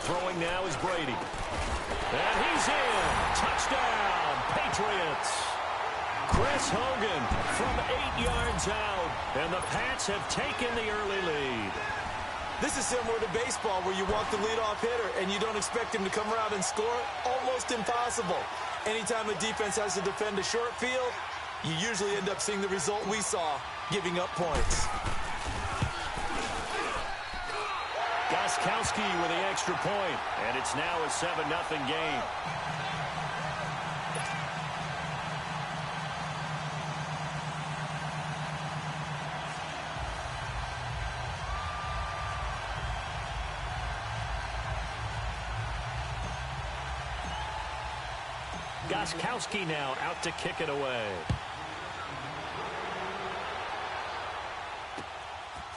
Throwing now is Brady. And he's in. Touchdown, Patriots. Chris Hogan from 8 yards out. And the Pats have taken the early lead. This is similar to baseball where you walk the leadoff hitter and you don't expect him to come around and score. Almost impossible. Anytime a defense has to defend a short field, you usually end up seeing the result we saw, giving up points. Gostkowski with the extra point, and it's now a 7-0 game. Gostkowski now out to kick it away.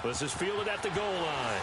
This is fielded at the goal line.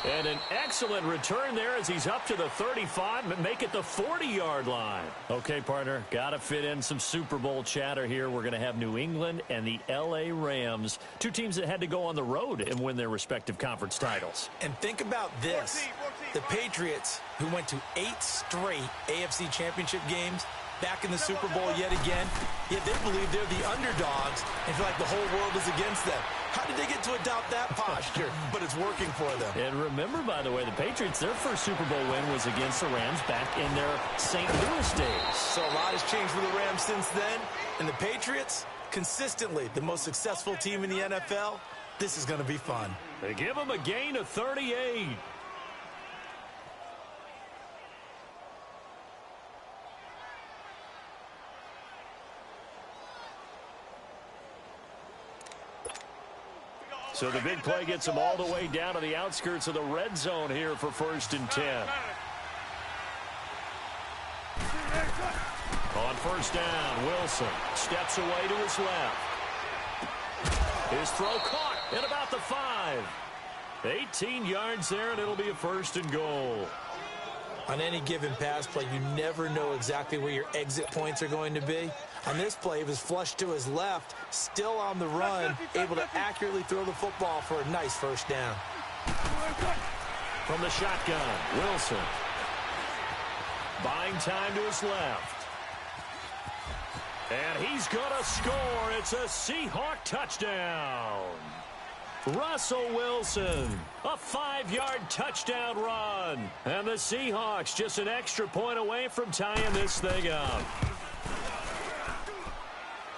And an excellent return there as he's up to the 35 and make it the 40-yard line. Okay, partner, got to fit in some Super Bowl chatter here. We're going to have New England and the L.A. Rams, two teams that had to go on the road and win their respective conference titles. And think about this. The Patriots, who went to 8 straight AFC championship games, back in the Super Bowl yet again, yet they believe they're the underdogs and feel like the whole world is against them. How did they get to adopt that posture? But it's working for them. And remember, by the way, the Patriots, their first Super Bowl win was against the Rams back in their St. Louis days. So a lot has changed for the Rams since then. And the Patriots, consistently the most successful team in the NFL. This is going to be fun. They give them a gain of 38. So the big play gets them all the way down to the outskirts of the red zone here for 1st and 10. On 1st down, Wilson steps away to his left. His throw caught at about the 5. 18 yards there, and it'll be a 1st and goal. On any given pass play, you never know exactly where your exit points are going to be. On this play, it was flushed to his left, still on the run, able to accurately throw the football for a nice 1st down. From the shotgun, Wilson. Buying time to his left. And he's going to score. It's a Seahawk touchdown. Russell Wilson, a 5-yard touchdown run. And the Seahawks just an extra point away from tying this thing up.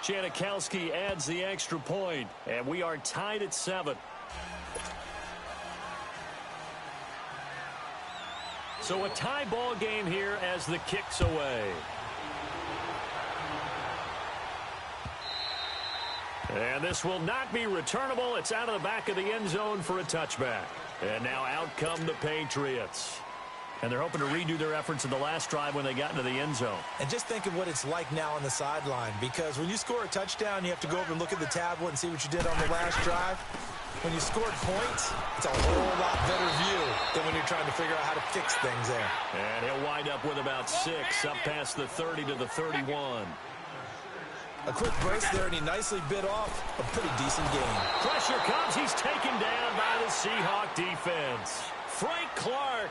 Janikowski adds the extra point, and we are tied at 7. So a tie ball game here as the kick's away. And this will not be returnable. It's out of the back of the end zone for a touchback. And now out come the Patriots. And they're hoping to redo their efforts in the last drive when they got into the end zone. And just think of what it's like now on the sideline, because when you score a touchdown, you have to go over and look at the tablet and see what you did on the last drive. When you scored points, it's a whole lot better view than when you're trying to figure out how to fix things there. And he'll wind up with about 6 up past the 30 to the 31. A quick burst there, and he nicely bit off a pretty decent game. Pressure comes. He's taken down by the Seahawk defense. Frank Clark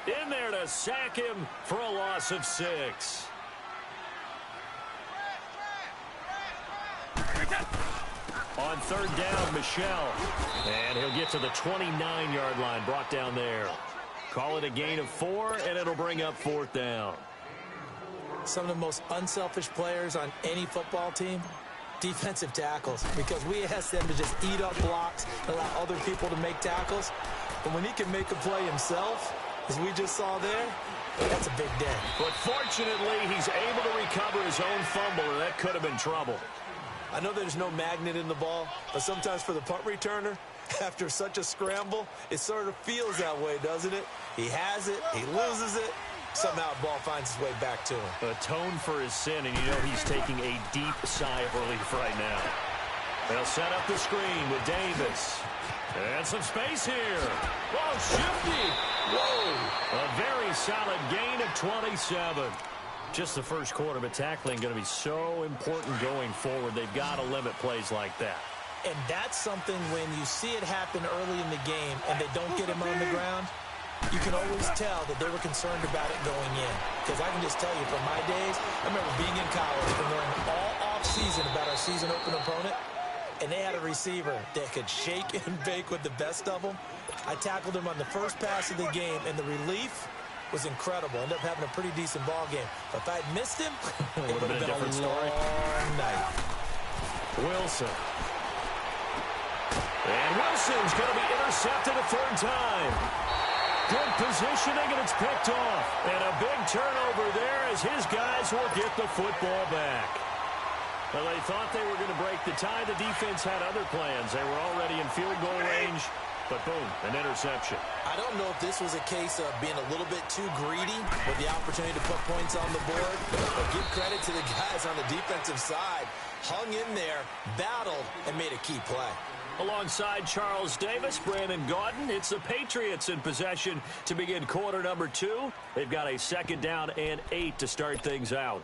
in there to sack him for a loss of 6. On 3rd down, Michelle. And he'll get to the 29-yard line, brought down there. Call it a gain of 4, and it'll bring up 4th down. Some of the most unselfish players on any football team, defensive tackles, because we ask them to just eat up blocks and allow other people to make tackles. But when he can make a play himself, as we just saw there, that's a big day. But fortunately, he's able to recover his own fumble, and that could have been trouble. I know there's no magnet in the ball, but sometimes for the punt returner, after such a scramble, it sort of feels that way, doesn't it? He has it, he loses it, somehow the ball finds its way back to him. Atone for his sin, and you know he's taking a deep sigh of relief right now. They'll set up the screen with Davis. And some space here. Whoa, shifty. Whoa. A very solid gain of 27. Just the first quarter, but tackling going to be so important going forward. They've got to limit plays like that. And that's something when you see it happen early in the game and they don't get him on the ground, you can always tell that they were concerned about it going in. Because I can just tell you from my days, I remember being in college and learning all off-season about our season open opponent, and they had a receiver that could shake and bake with the best of them. I tackled him on the first pass of the game, and the relief was incredible. Ended up having a pretty decent ball game. But if I'd missed him, it would have been a long night. Wilson. And Wilson's going to be intercepted a third time. Good positioning, and it's picked off. And a big turnover there as his guys will get the football back. Well, they thought they were going to break the tie. The defense had other plans. They were already in field goal range, but boom, an interception. I don't know if this was a case of being a little bit too greedy with the opportunity to put points on the board, but give credit to the guys on the defensive side. Hung in there, battled, and made a key play. Alongside Charles Davis, Brandon Gaudin, it's the Patriots in possession to begin quarter number 2. They've got a 2nd down and 8 to start things out.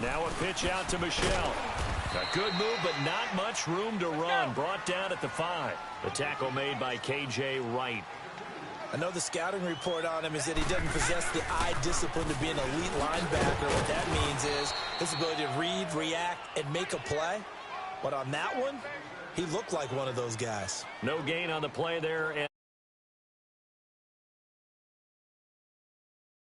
Now a pitch out to Michel. A good move, but not much room to run. Brought down at the 5. The tackle made by K.J. Wright. I know the scouting report on him is that he doesn't possess the eye discipline to be an elite linebacker. What that means is his ability to read, react, and make a play. But on that one, he looked like one of those guys. No gain on the play there.